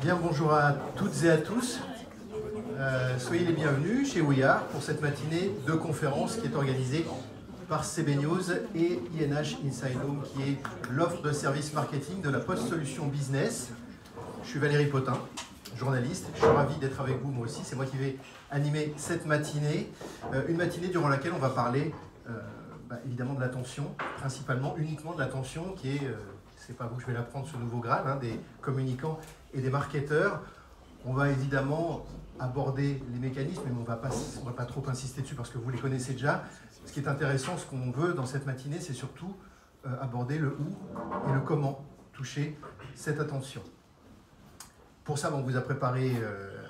Bien, bonjour à toutes et à tous. Soyez les bienvenus chez We Are pour cette matinée de conférence qui est organisée par CB News et INH Inside Home, qui est l'offre de service marketing de la Post Solutions Business. Je suis Valérie Potin, journaliste. Je suis ravi d'être avec vous, moi aussi. C'est moi qui vais animer cette matinée. Une matinée durant laquelle on va parler évidemment de l'attention, principalement, uniquement de l'attention, qui est, c'est pas vous que je vais l'apprendre, ce nouveau Graal, hein, des communicants et des marketeurs. On va évidemment aborder les mécanismes, mais on ne va pas trop insister dessus parce que vous les connaissez déjà. Ce qui est intéressant, ce qu'on veut dans cette matinée, c'est surtout aborder le où et le comment toucher cette attention. Pour ça, on vous a préparé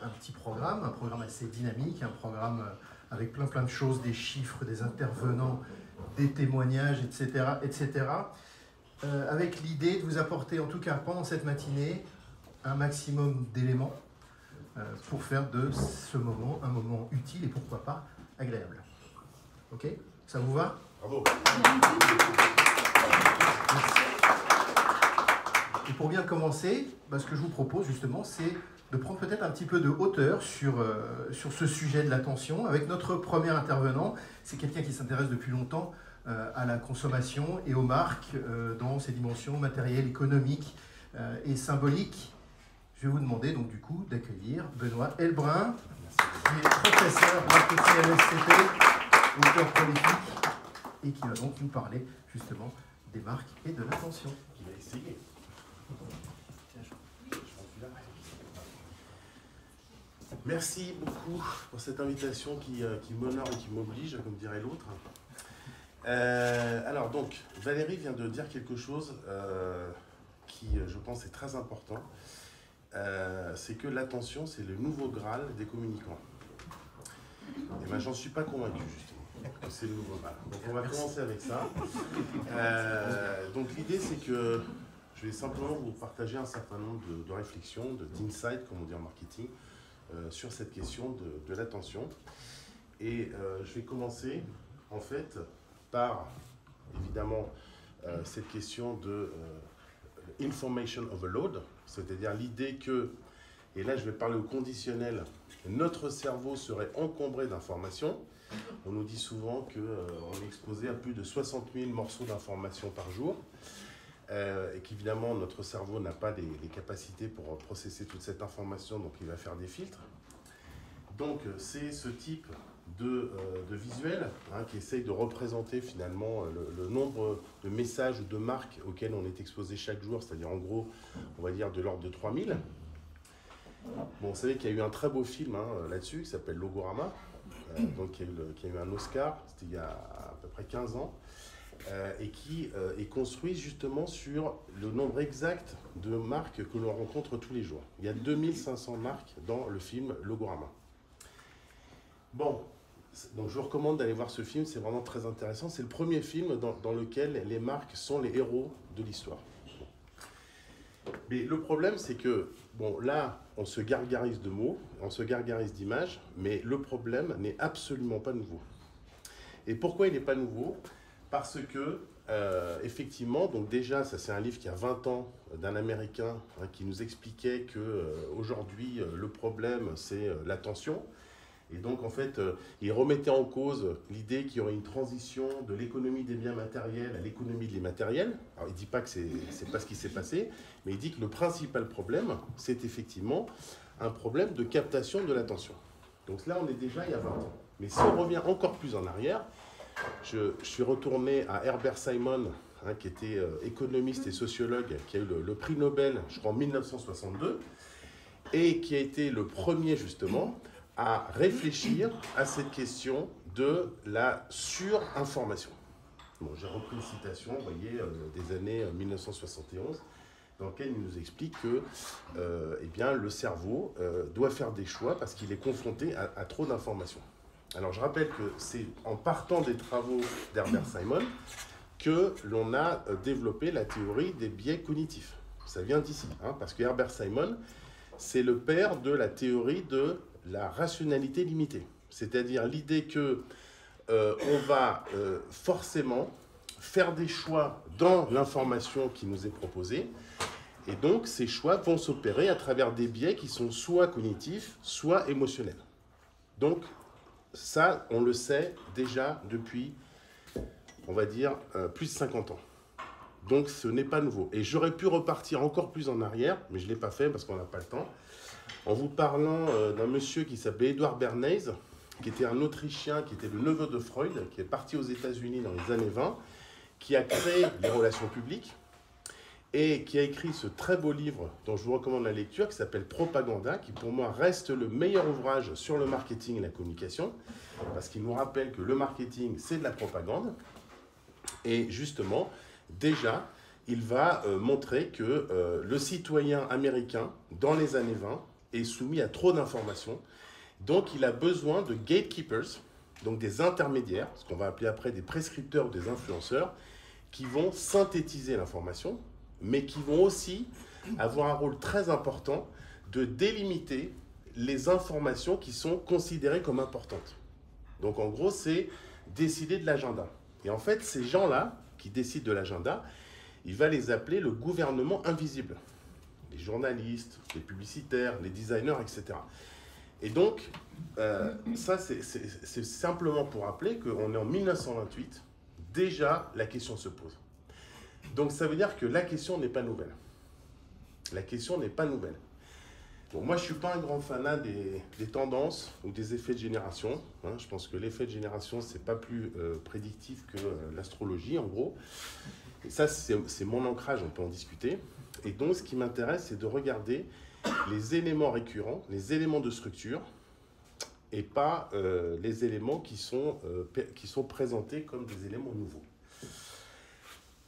un petit programme, un programme assez dynamique, un programme avec plein de choses, des chiffres, des intervenants, des témoignages, etc. etc. Avec l'idée de vous apporter, en tout cas pendant cette matinée, un maximum d'éléments pour faire de ce moment un moment utile et pourquoi pas agréable. Ok? Ça vous va? Bravo. Merci. Et pour bien commencer, ce que je vous propose justement, c'est de prendre peut-être un petit peu de hauteur sur ce sujet de l'attention avec notre premier intervenant. C'est quelqu'un qui s'intéresse depuis longtemps à la consommation et aux marques dans ses dimensions matérielles, économiques et symboliques. Je vais vous demander donc du coup d'accueillir Benoît Elbrun, qui est professeur marketing à l'ESCP, auteur prolifique, et qui va donc nous parler justement des marques et de l'attention. Il va essayer. Merci beaucoup pour cette invitation qui m'honore et qui m'oblige, comme dirait l'autre. Alors donc, Valérie vient de dire quelque chose qui, je pense, est très important. C'est que l'attention, c'est le nouveau Graal des communicants. Et ben, j'en suis pas convaincu, justement, que c'est le nouveau Graal. Donc on va commencer avec ça. Donc l'idée, c'est que je vais simplement vous partager un certain nombre de réflexions, d'insights, comme on dit en marketing, sur cette question de l'attention. Et je vais commencer, en fait, par, évidemment, cette question de information overload, c'est-à-dire l'idée que, et là je vais parler au conditionnel, notre cerveau serait encombré d'informations. On nous dit souvent qu'on est exposé à plus de 60 000 morceaux d'informations par jour, et qu'évidemment notre cerveau n'a pas les capacités pour processer toute cette information, donc il va faire des filtres. Donc c'est ce type de visuel qui essaye de représenter finalement le nombre de messages ou de marques auxquels on est exposé chaque jour, c'est-à-dire en gros, on va dire de l'ordre de 3000. Bon, vous savez qu'il y a eu un très beau film là-dessus qui s'appelle Logorama, donc qui a eu un Oscar, c'était il y a à peu près 15 ans, et qui est construit justement sur le nombre exact de marques que l'on rencontre tous les jours. Il y a 2500 marques dans le film Logorama. Bon, donc je vous recommande d'aller voir ce film, c'est vraiment très intéressant. C'est le premier film dans lequel les marques sont les héros de l'histoire. Mais le problème, c'est que, bon, là, on se gargarise de mots, on se gargarise d'images, mais le problème n'est absolument pas nouveau. Et pourquoi il n'est pas nouveau? Parce que, effectivement, donc déjà, ça c'est un livre qui a 20 ans d'un Américain qui nous expliquait qu'aujourd'hui, le problème, c'est l'attention. Et donc, en fait, il remettait en cause l'idée qu'il y aurait une transition de l'économie des biens matériels à l'économie de l'immatériel. Alors, il ne dit pas que ce n'est pas ce qui s'est passé, mais il dit que le principal problème, c'est effectivement un problème de captation de l'attention. Donc là, on est déjà il y a 20 ans. Mais si on revient encore plus en arrière, je suis retourné à Herbert Simon, qui était économiste et sociologue, qui a eu le prix Nobel, je crois, en 1962, et qui a été le premier, justement, à réfléchir à cette question de la surinformation. Bon, j'ai repris une citation, vous voyez, des années 1971, dans laquelle il nous explique que eh bien, le cerveau doit faire des choix parce qu'il est confronté à trop d'informations. Alors, je rappelle que c'est en partant des travaux d'Herbert Simon que l'on a développé la théorie des biais cognitifs. Ça vient d'ici, parce que Herbert Simon, c'est le père de la théorie de la rationalité limitée, c'est-à-dire l'idée que on va forcément faire des choix dans l'information qui nous est proposée, Et donc, ces choix vont s'opérer à travers des biais qui sont soit cognitifs, soit émotionnels. Donc, ça, on le sait déjà depuis, on va dire, plus de 50 ans. Donc, ce n'est pas nouveau. Et j'aurais pu repartir encore plus en arrière, mais je ne l'ai pas fait parce qu'on n'a pas le temps, en vous parlant d'un monsieur qui s'appelait Edward Bernays, qui était un Autrichien, qui était le neveu de Freud, qui est parti aux États-Unis dans les années 20, qui a créé les relations publiques et qui a écrit ce très beau livre dont je vous recommande la lecture, qui s'appelle Propaganda, qui pour moi reste le meilleur ouvrage sur le marketing et la communication, parce qu'il nous rappelle que le marketing, c'est de la propagande. Et justement, déjà, il va montrer que le citoyen américain, dans les années 20, est soumis à trop d'informations. Donc, il a besoin de gatekeepers, donc des intermédiaires, ce qu'on va appeler après des prescripteurs ou des influenceurs, qui vont synthétiser l'information, mais qui vont aussi avoir un rôle très important de délimiter les informations qui sont considérées comme importantes. Donc, en gros, c'est décider de l'agenda. Et en fait, ces gens-là, qui décident de l'agenda, il va les appeler le gouvernement invisible. Les journalistes, les publicitaires, les designers, etc. Et donc, ça, c'est simplement pour rappeler qu'on est en 1928, déjà, la question se pose. Donc, ça veut dire que la question n'est pas nouvelle. La question n'est pas nouvelle. Bon, moi, je ne suis pas un grand fanat des tendances ou des effets de génération. Hein. Je pense que l'effet de génération, ce n'est pas plus prédictif que l'astrologie, en gros. Et ça, c'est mon ancrage, on peut en discuter. Et donc, ce qui m'intéresse, c'est de regarder les éléments récurrents, les éléments de structure, et pas les éléments qui sont présentés comme des éléments nouveaux.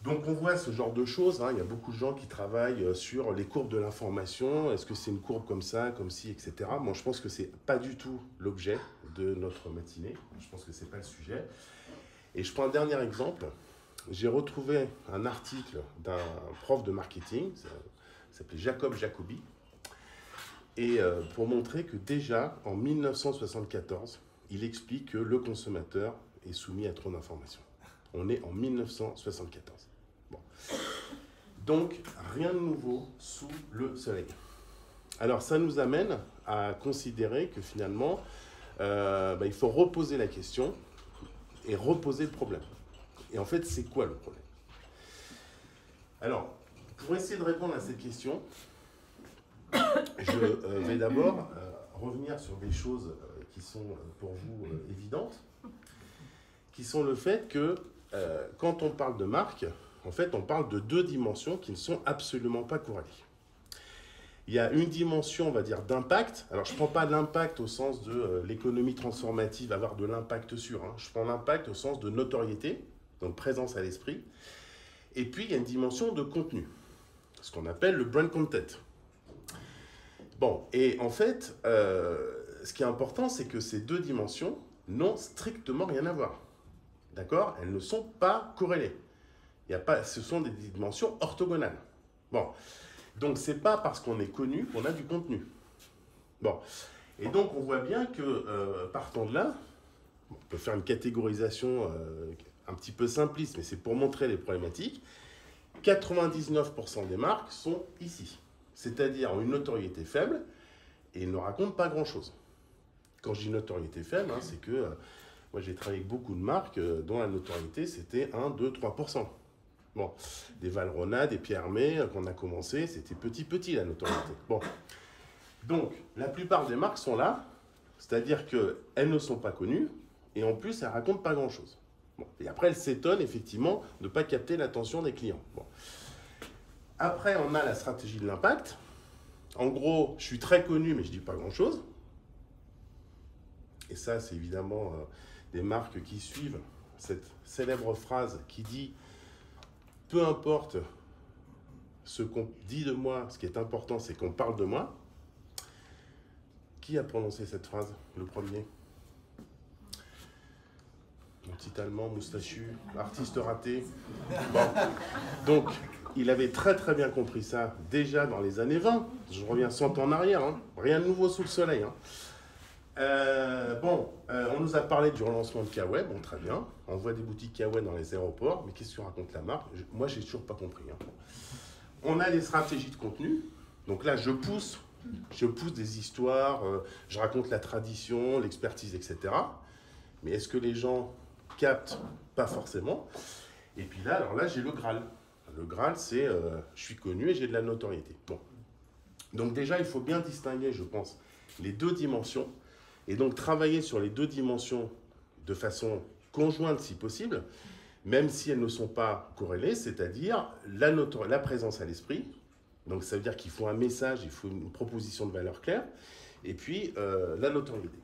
Donc on voit ce genre de choses, hein. Il y a beaucoup de gens qui travaillent sur les courbes de l'information, est-ce que c'est une courbe comme ça, comme ci, etc. Moi je pense que ce n'est pas du tout l'objet de notre matinée, je pense que ce n'est pas le sujet. Et je prends un dernier exemple, j'ai retrouvé un article d'un prof de marketing, ça s'appelait Jacob Jacobi, et pour montrer que déjà en 1974, il explique que le consommateur est soumis à trop d'informations. On est en 1974. Bon. Donc, rien de nouveau sous le soleil. Alors, ça nous amène à considérer que finalement, il faut reposer la question et reposer le problème. Et en fait, c'est quoi le problème? Alors, pour essayer de répondre à cette question, je vais d'abord revenir sur des choses qui sont pour vous évidentes, qui sont le fait que quand on parle de marque, en fait, on parle de deux dimensions qui ne sont absolument pas corrélées. Il y a une dimension, on va dire, d'impact. Alors, je ne prends pas l'impact au sens de l'économie transformative, avoir de l'impact sur. Hein. Je prends l'impact au sens de notoriété, donc présence à l'esprit. Et puis, il y a une dimension de contenu, ce qu'on appelle le brand content. Bon, et en fait, ce qui est important, c'est que ces deux dimensions n'ont strictement rien à voir. D'accord? Elles ne sont pas corrélées. Ce sont des dimensions orthogonales. Bon, donc c'est pas parce qu'on est connu qu'on a du contenu. Bon, et donc on voit bien que partant de là, on peut faire une catégorisation un petit peu simpliste, mais c'est pour montrer les problématiques. 99% des marques sont ici, c'est-à-dire ont une notoriété faible et ne racontent pas grand-chose. Quand je dis notoriété faible, hein, c'est que moi j'ai travaillé avec beaucoup de marques dont la notoriété c'était 1, 2, 3%. Bon, des Valrhona, des Pierre Hermé, qu'on a commencé, c'était petit la notoriété. Bon, donc la plupart des marques sont là, c'est-à-dire qu'elles ne sont pas connues et en plus elles ne racontent pas grand-chose. Bon, et après elles s'étonnent effectivement de ne pas capter l'attention des clients. Bon. Après on a la stratégie de l'impact. En gros, je suis très connu mais je ne dis pas grand-chose. Et ça c'est évidemment des marques qui suivent cette célèbre phrase qui dit « Peu importe ce qu'on dit de moi, ce qui est important, c'est qu'on parle de moi ». Qui a prononcé cette phrase, le premier? Un petit Allemand, moustachu, artiste raté. Bon. Donc, il avait très bien compris ça déjà dans les années 20. Je reviens 100 ans en arrière, hein. Rien de nouveau sous le soleil. Hein. On nous a parlé du relancement de Kawaii, bon très bien, on voit des boutiques Kawaii dans les aéroports, mais qu'est-ce que raconte la marque? Moi j'ai toujours pas compris. Hein. on a des stratégies de contenu. Donc là, je pousse des histoires, je raconte la tradition, l'expertise, etc. Mais est-ce que les gens captent? Pas forcément. Et puis là, alors là, j'ai le Graal. Le Graal, c'est je suis connu et j'ai de la notoriété. Bon. Donc déjà, il faut bien distinguer, je pense, les deux dimensions. Et donc travailler sur les deux dimensions de façon conjointe si possible, même si elles ne sont pas corrélées, c'est-à-dire la présence à l'esprit. Donc ça veut dire qu'il faut un message, il faut une proposition de valeur claire, et puis la notoriété.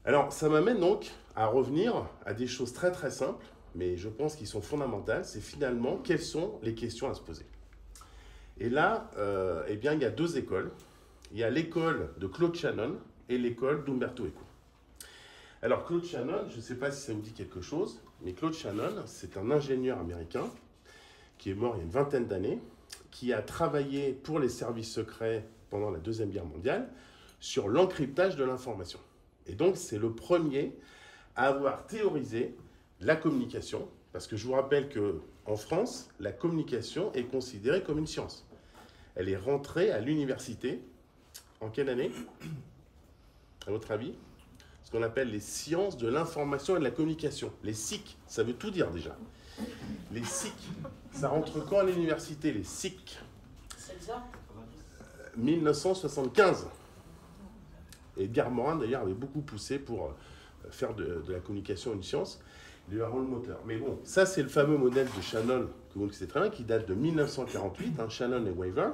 Alors ça m'amène donc à revenir à des choses très très simples, mais je pense qu'ils sont fondamentales, c'est finalement quelles sont les questions à se poser. Et là, eh bien, il y a deux écoles. Il y a l'école de Claude Shannon et l'école d'Umberto Eco. Alors Claude Shannon, je ne sais pas si ça vous dit quelque chose, mais Claude Shannon, c'est un ingénieur américain qui est mort il y a une vingtaine d'années, qui a travaillé pour les services secrets pendant la Deuxième Guerre mondiale sur l'encryptage de l'information. Et donc c'est le premier à avoir théorisé la communication, parce que je vous rappelle qu'en France, la communication est considérée comme une science. Elle est rentrée à l'université, en quelle année, à votre avis? Ce qu'on appelle les sciences de l'information et de la communication. Les SIC, ça veut tout dire déjà. Les SIC, ça rentre quand à l'université, les SIC? 1975. Et Edgar Morin, d'ailleurs, avait beaucoup poussé pour faire de la communication une science. Il lui a rendu le moteur. Mais bon, ça, c'est le fameux modèle de Shannon, que vous connaissez très bien, qui date de 1948, hein, Shannon et Weaver.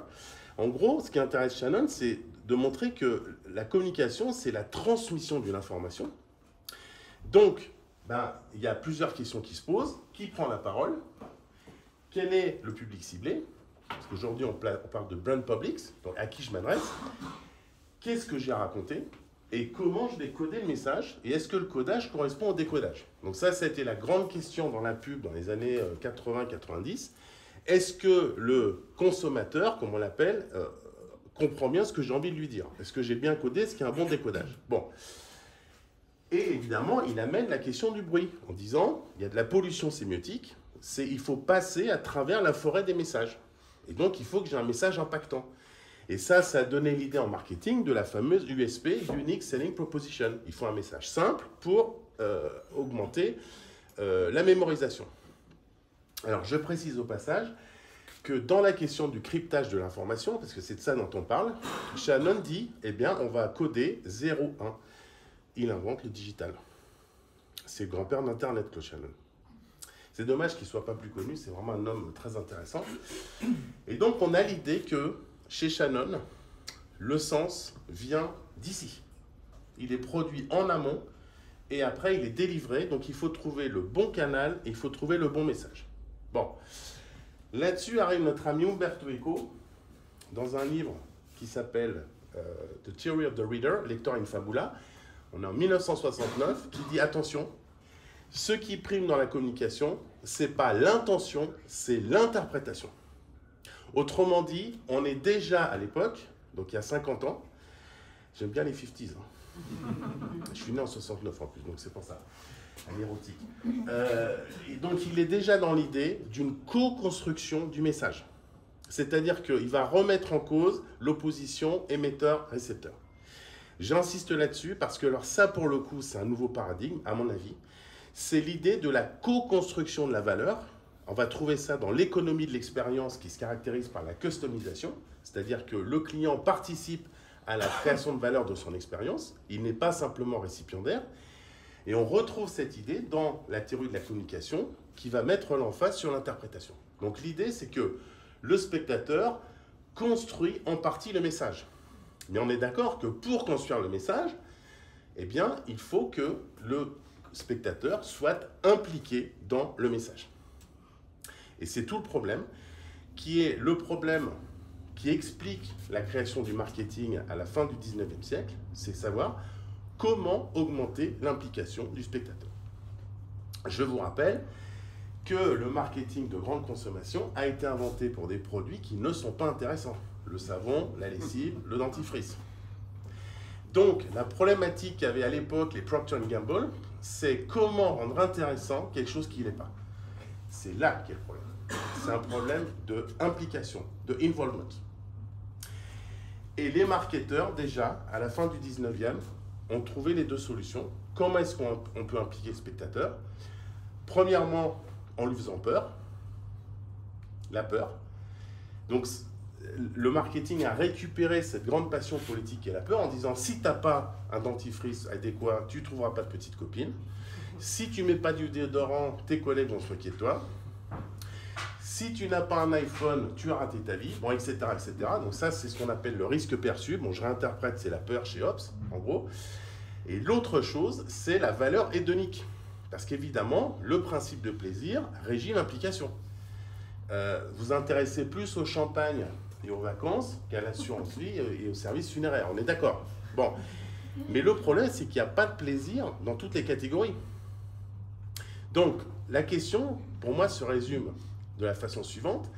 En gros, ce qui intéresse Shannon, c'est de montrer que la communication, c'est la transmission d'une information. Donc, il y a plusieurs questions qui se posent. Qui prend la parole? Quel est le public ciblé? Parce qu'aujourd'hui, on parle de brand publics, donc à qui je m'adresse. Qu'est-ce que j'ai à raconter? Et comment je vais coder le message? Et est-ce que le codage correspond au décodage? Donc ça a été la grande question dans la pub dans les années 80-90. Est-ce que le consommateur, comme on l'appelle, comprend bien ce que j'ai envie de lui dire? Est-ce que j'ai bien codé? Est-ce qu'il y a un bon décodage? Bon. Et évidemment, il amène la question du bruit, en disant, il y a de la pollution sémiotique, il faut passer à travers la forêt des messages. Et donc, il faut que j'ai un message impactant. Et ça a donné l'idée en marketing de la fameuse USP, Unique Selling Proposition. Il faut un message simple pour augmenter la mémorisation. Alors, je précise au passage que dans la question du cryptage de l'information, parce que c'est de ça dont on parle, Shannon dit, eh bien, on va coder 0,1. Il invente le digital. C'est le grand-père d'Internet, Claude Shannon. C'est dommage qu'il ne soit pas plus connu, c'est vraiment un homme très intéressant. Et donc, on a l'idée que, chez Shannon, le sens vient d'ici. Il est produit en amont, et après, il est délivré. Donc, il faut trouver le bon canal, et il faut trouver le bon message. Bon. Là-dessus arrive notre ami Umberto Eco, dans un livre qui s'appelle The Theory of the Reader, Lector in Fabula. On est en 1969, qui dit, attention, ce qui prime dans la communication, ce n'est pas l'intention, c'est l'interprétation. Autrement dit, on est déjà à l'époque, donc il y a 50 ans, j'aime bien les 50s, hein. Je suis né en 69 en plus, donc c'est pour ça, un érotique. Et donc il est déjà dans l'idée d'une co-construction du message. C'est-à-dire qu'il va remettre en cause l'opposition émetteur-récepteur. J'insiste là-dessus parce que alors ça, pour le coup, c'est un nouveau paradigme, à mon avis. C'est l'idée de la co-construction de la valeur. On va trouver ça dans l'économie de l'expérience qui se caractérise par la customisation, c'est-à-dire que le client participe à la création de valeur de son expérience. Il n'est pas simplement récipiendaire. Et on retrouve cette idée dans la théorie de la communication qui va mettre l'emphase sur l'interprétation. Donc l'idée, c'est que le spectateur construit en partie le message. Mais on est d'accord que pour construire le message, eh bien, il faut que le spectateur soit impliqué dans le message. Et c'est tout le problème, qui est le problème qui explique la création du marketing à la fin du 19e siècle, c'est savoir comment augmenter l'implication du spectateur. Je vous rappelle que le marketing de grande consommation a été inventé pour des produits qui ne sont pas intéressants. Le savon, la lessive, le dentifrice. Donc, la problématique qu'avaient à l'époque les Procter & Gamble, c'est comment rendre intéressant quelque chose qui ne l'est pas. C'est là qu'est le problème. c'est un problème d'implication, de involvement. Et les marketeurs, déjà, à la fin du 19e, ont trouvé les deux solutions. Comment est-ce qu'on peut impliquer le spectateur? Premièrement, en lui faisant peur, la peur. Donc, le marketing a récupéré cette grande passion politique qui est la peur en disant si tu n'as pas un dentifrice adéquat, tu ne trouveras pas de petite copine. Si tu ne mets pas du déodorant, tes collègues vont se moquer de toi. Si tu n'as pas un iPhone, tu as raté ta vie, bon, etc., etc. Donc ça, c'est ce qu'on appelle le risque perçu. Bon, je réinterprète, c'est la peur chez Hobbes, en gros. Et l'autre chose, c'est la valeur hédonique. Parce qu'évidemment, le principe de plaisir régit l'implication. Vous intéressez plus au champagne et aux vacances qu'à l'assurance vie et au service funéraire. On est d'accord? Bon. Mais le problème, c'est qu'il n'y a pas de plaisir dans toutes les catégories. Donc, la question, pour moi, se résume de la façon suivante.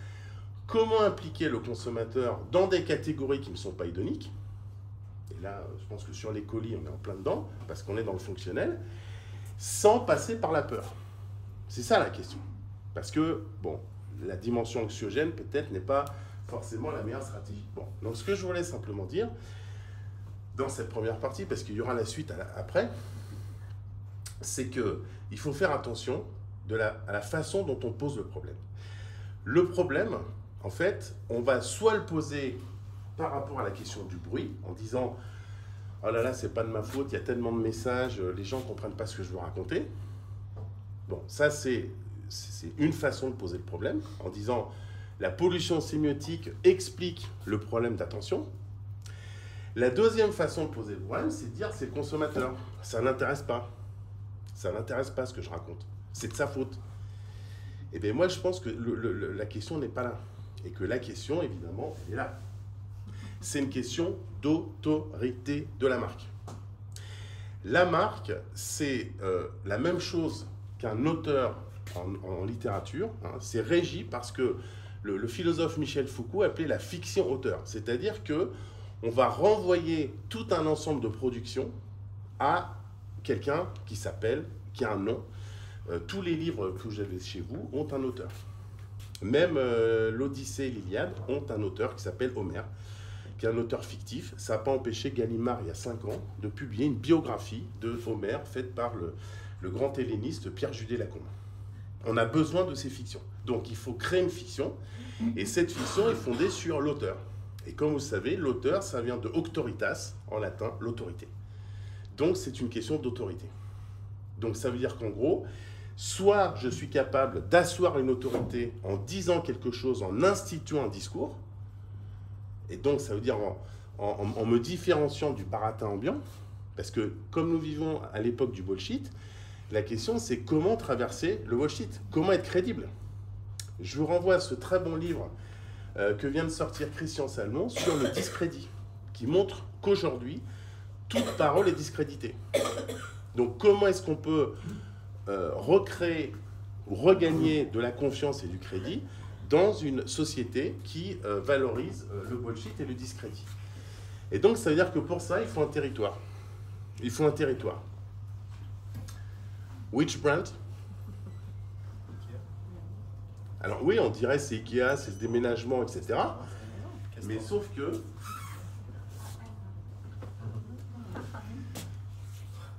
Comment impliquer le consommateur dans des catégories qui ne sont pas hédoniques? Et là, je pense que sur les colis, on est en plein dedans, parce qu'on est dans le fonctionnel, sans passer par la peur. C'est ça la question. Parce que, bon, la dimension anxiogène, peut-être, n'est pas forcément la meilleure stratégie. Bon, donc ce que je voulais simplement dire, dans cette première partie, parce qu'il y aura la suite après, c'est qu'il faut faire attention à la façon dont on pose le problème. Le problème, en fait, on va soit le poser par rapport à la question du bruit, en disant « Oh là là, c'est pas de ma faute, il y a tellement de messages, les gens ne comprennent pas ce que je veux raconter. » Bon, ça c'est une façon de poser le problème, en disant « La pollution sémiotique explique le problème d'attention. » La deuxième façon de poser le problème, c'est de dire « C'est le consommateur, ça n'intéresse pas. Ça n'intéresse pas ce que je raconte. C'est de sa faute. » Eh bien, moi, je pense que la question n'est pas là. Et que la question, évidemment, elle est là. C'est une question d'autorité de la marque. La marque, c'est la même chose qu'un auteur en littérature. Hein, c'est régi parce que le philosophe Michel Foucault appelait la fiction auteur. C'est-à-dire qu'on va renvoyer tout un ensemble de productions à quelqu'un qui a un nom. Tous les livres que vous avez chez vous ont un auteur. Même l'Odyssée et l'Iliade ont un auteur qui s'appelle Homère, qui est un auteur fictif. Ça n'a pas empêché Gallimard, il y a 5 ans, de publier une biographie de Homère faite par le grand helléniste Pierre Judet Lacombe. On a besoin de ces fictions. Donc il faut créer une fiction, et cette fiction est fondée sur l'auteur. Et comme vous savez, l'auteur, ça vient de auctoritas, en latin, l'autorité. Donc c'est une question d'autorité. Donc ça veut dire qu'en gros, soit je suis capable d'asseoir une autorité en disant quelque chose, en instituant un discours, et donc ça veut dire en me différenciant du baratin ambiant, parce que comme nous vivons à l'époque du bullshit, la question c'est comment traverser le bullshit, comment être crédible. Je vous renvoie à ce très bon livre que vient de sortir Christian Salmon sur le discrédit, qui montre qu'aujourd'hui, toute parole est discréditée. Donc comment est-ce qu'on peut recréer ou regagner de la confiance et du crédit dans une société qui valorise le bullshit et le discrédit. Et donc ça veut dire que pour ça, il faut un territoire. Il faut un territoire. Which brand? Alors oui, on dirait c'est Ikea, c'est ce déménagement, etc. Mais sauf que...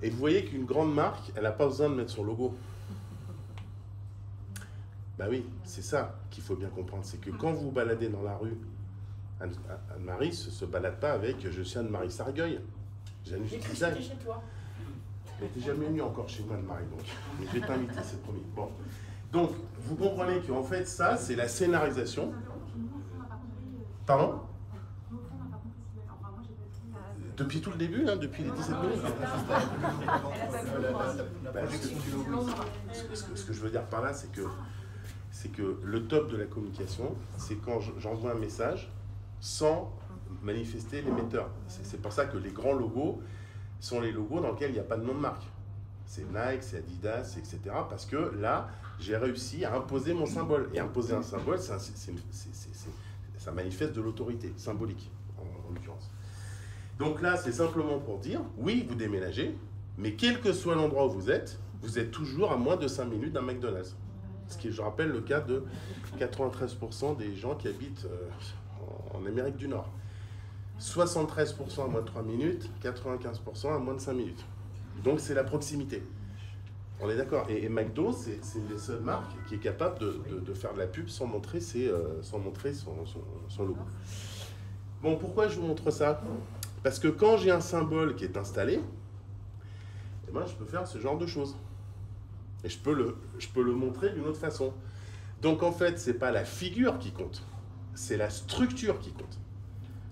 Et vous voyez qu'une grande marque, elle n'a pas besoin de mettre son logo. Ben oui, c'est ça qu'il faut bien comprendre. C'est que quand vous vous baladez dans la rue, Anne-Marie ne se balade pas avec « Je suis Anne-Marie Sargueil ». Janus Design. Chez toi. Elle n'était jamais venue encore chez moi, Anne-Marie, donc. Mais je vais t'inviter, c'est promis. Bon. Donc, vous comprenez qu'en fait, ça, c'est la scénarisation. Pardon? Depuis tout le début, hein, depuis les 17 minutes. Ce que je veux dire par là, c'est que le top de la communication, c'est quand j'envoie un message sans manifester l'émetteur. C'est pour ça que les grands logos sont les logos dans lesquels il n'y a pas de nom de marque. C'est Nike, c'est Adidas, etc. Parce que là, j'ai réussi à imposer mon symbole. Et imposer un symbole, ça manifeste de l'autorité symbolique, en l'occurrence. Donc là, c'est simplement pour dire, oui, vous déménagez, mais quel que soit l'endroit où vous êtes toujours à moins de 5 minutes d'un McDonald's. Ce qui est, je rappelle, le cas de 93% des gens qui habitent en Amérique du Nord. 73% à moins de 3 minutes, 95% à moins de 5 minutes. Donc c'est la proximité. On est d'accord. Et McDo, c'est une des seules marques qui est capable de faire de la pub sans montrer, son logo. Bon, pourquoi je vous montre ça? Parce que quand j'ai un symbole qui est installé, eh ben, je peux faire ce genre de choses. Et je peux le montrer d'une autre façon. Donc en fait, ce n'est pas la figure qui compte, c'est la structure qui compte.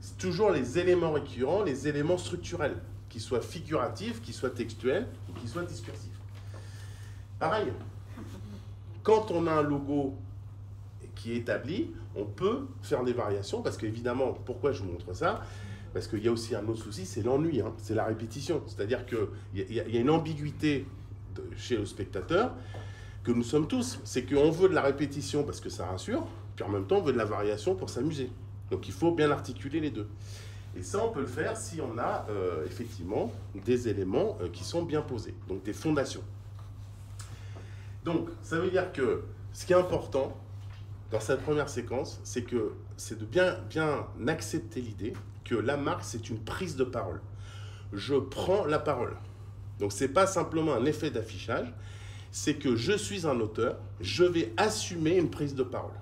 C'est toujours les éléments récurrents, les éléments structurels, qu'ils soient figuratifs, qu'ils soient textuels ou qu'ils soient discursifs. Pareil, quand on a un logo qui est établi, on peut faire des variations, parce qu'évidemment, pourquoi je vous montre ça? Parce qu'il y a aussi un autre souci, c'est l'ennui, hein, c'est la répétition. C'est-à-dire qu'il y a une ambiguïté chez le spectateur que nous sommes tous. C'est qu'on veut de la répétition parce que ça rassure, puis en même temps, on veut de la variation pour s'amuser. Donc il faut bien articuler les deux. Et ça, on peut le faire si on a effectivement des éléments qui sont bien posés, donc des fondations. Donc, ça veut dire que ce qui est important dans cette première séquence, c'est de bien accepter l'idée que la marque, c'est une prise de parole. Je prends la parole. Donc, ce n'est pas simplement un effet d'affichage, c'est que je suis un auteur, je vais assumer une prise de parole.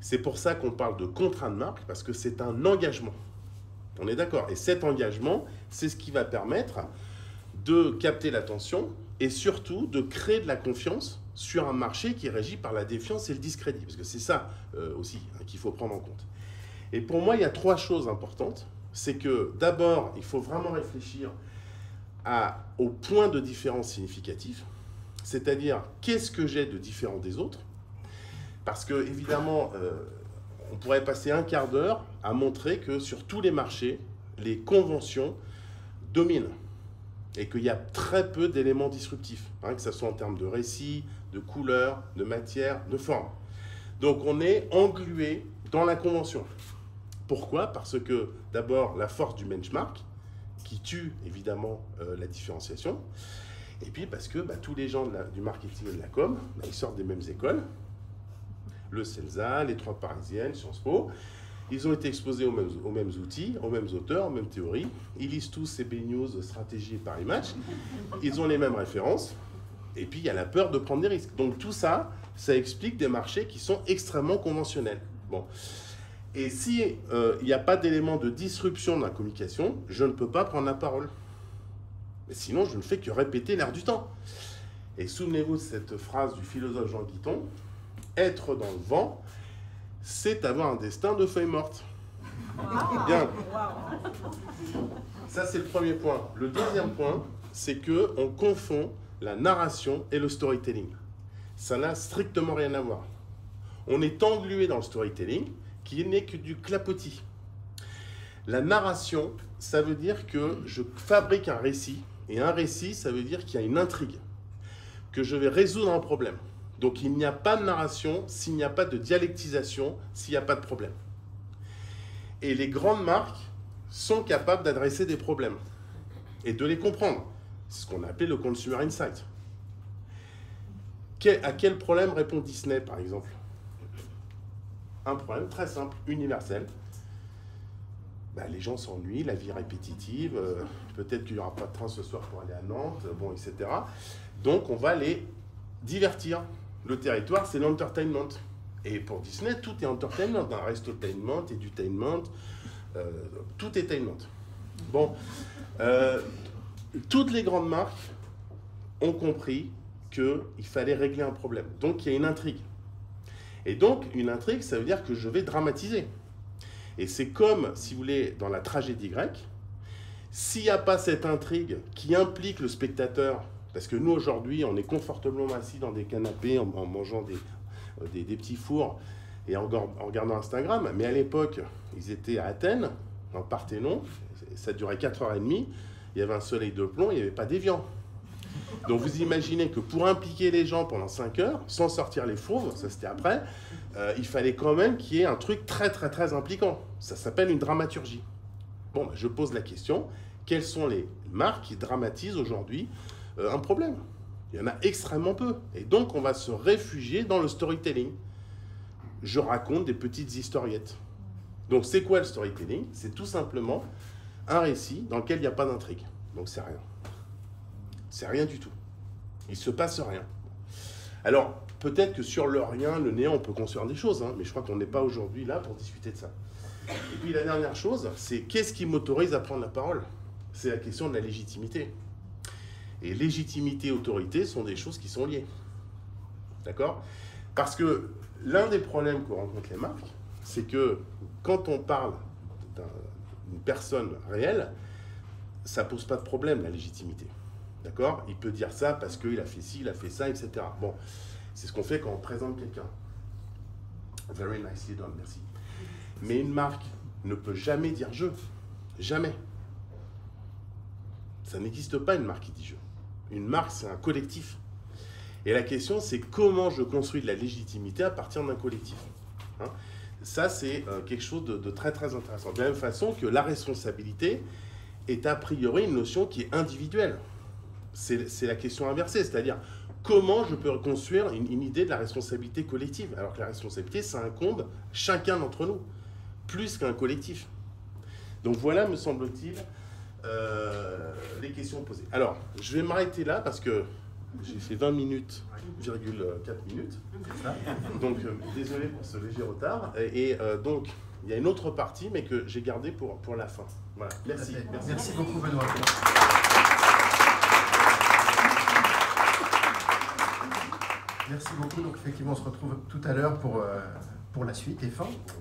C'est pour ça qu'on parle de contrat de marque, parce que c'est un engagement. On est d'accord. Et cet engagement, c'est ce qui va permettre de capter l'attention et surtout de créer de la confiance sur un marché qui est régi par la défiance et le discrédit. Parce que c'est ça aussi qu'il faut prendre en compte. Et pour moi, il y a 3 choses importantes. C'est que d'abord, il faut vraiment réfléchir au point de différence significatif. C'est-à-dire, qu'est-ce que j'ai de différent des autres? Parce que, évidemment, on pourrait passer un quart d'heure à montrer que sur tous les marchés, les conventions dominent. Et qu'il y a très peu d'éléments disruptifs, hein, que ce soit en termes de récit, de couleur, de matière, de forme. Donc on est englué dans la convention. Pourquoi? Parce que d'abord la force du benchmark, qui tue évidemment la différenciation, et puis parce que tous les gens du marketing et de la com, ils sortent des mêmes écoles, le CELSA, les 3 parisiennes, Sciences Po. Ils ont été exposés aux mêmes outils, aux mêmes auteurs, aux mêmes théories. Ils lisent tous CB News, Stratégie et Paris Match. Ils ont les mêmes références. Et puis, il y a la peur de prendre des risques. Donc, tout ça, ça explique des marchés qui sont extrêmement conventionnels. Bon. Et s'il n'y a pas d'élément de disruption dans la communication, je ne peux pas prendre la parole. Mais sinon, je ne fais que répéter l'air du temps. Et souvenez-vous de cette phrase du philosophe Jean Guiton, « Être dans le vent », c'est avoir un destin de feuille morte. Bien. Ça, c'est le premier point. Le deuxième point, c'est qu'on confond la narration et le storytelling. Ça n'a strictement rien à voir. On est englué dans le storytelling, qui n'est que du clapotis. La narration, ça veut dire que je fabrique un récit, et un récit, ça veut dire qu'il y a une intrigue, que je vais résoudre un problème. Donc il n'y a pas de narration s'il n'y a pas de dialectisation, s'il n'y a pas de problème. Et les grandes marques sont capables d'adresser des problèmes et de les comprendre. C'est ce qu'on a appelé le consumer insight. À quel problème répond Disney, par exemple? Un problème très simple, universel. Les gens s'ennuient, la vie est répétitive, peut-être qu'il n'y aura pas de train ce soir pour aller à Nantes, bon, etc. Donc on va les divertir. Le territoire, c'est l'entertainment. Et pour Disney, tout est entertainment. Un restotainment, edutainment, tout est tainment. Bon, toutes les grandes marques ont compris qu'il fallait régler un problème. Donc, il y a une intrigue. Et donc, une intrigue, ça veut dire que je vais dramatiser. Et c'est comme, si vous voulez, dans la tragédie grecque, s'il n'y a pas cette intrigue qui implique le spectateur. Parce que nous, aujourd'hui, on est confortablement assis dans des canapés en mangeant des petits fours et en regardant Instagram. Mais à l'époque, ils étaient à Athènes, en Parthénon. Ça durait 4h30. Il y avait un soleil de plomb, il n'y avait pas d'évian. Donc vous imaginez que pour impliquer les gens pendant 5 heures, sans sortir les fauves, ça c'était après, il fallait quand même qu'il y ait un truc très très très impliquant. Ça s'appelle une dramaturgie. Bon, je pose la question, quelles sont les marques qui dramatisent aujourd'hui un problème? Il y en a extrêmement peu. Et donc, on va se réfugier dans le storytelling. Je raconte des petites historiettes. Donc, c'est quoi le storytelling? C'est tout simplement un récit dans lequel il n'y a pas d'intrigue. Donc, c'est rien. C'est rien du tout. Il ne se passe rien. Alors, peut-être que sur le rien, le néant, on peut construire des choses, hein, mais je crois qu'on n'est pas aujourd'hui là pour discuter de ça. Et puis, la dernière chose, c'est qu'est-ce qui m'autorise à prendre la parole? C'est la question de la légitimité. Et légitimité et autorité sont des choses qui sont liées. D'accord? Parce que l'un des problèmes que rencontrent les marques, c'est que quand on parle d'une personne réelle, ça ne pose pas de problème, la légitimité. D'accord? Il peut dire ça parce qu'il a fait ci, il a fait ça, etc. Bon, c'est ce qu'on fait quand on présente quelqu'un. Very nicely done, merci. Mais une marque ne peut jamais dire je. Jamais. Ça n'existe pas une marque qui dit je. Une marque, c'est un collectif. Et la question, c'est comment je construis de la légitimité à partir d'un collectif. Hein? Ça, c'est quelque chose de très, très intéressant. De la même façon que la responsabilité est a priori une notion qui est individuelle. C'est la question inversée, c'est-à-dire comment je peux construire une idée de la responsabilité collective, alors que la responsabilité, ça incombe chacun d'entre nous, plus qu'un collectif. Donc voilà, me semble-t-il, les questions posées. Alors, je vais m'arrêter là parce que j'ai fait 20 minutes, 4 minutes. Donc, désolé pour ce léger retard. Et donc, il y a une autre partie, mais que j'ai gardée pour la fin. Voilà, merci. Merci beaucoup, Benoît. Merci beaucoup. Donc, effectivement, on se retrouve tout à l'heure pour la suite et fin.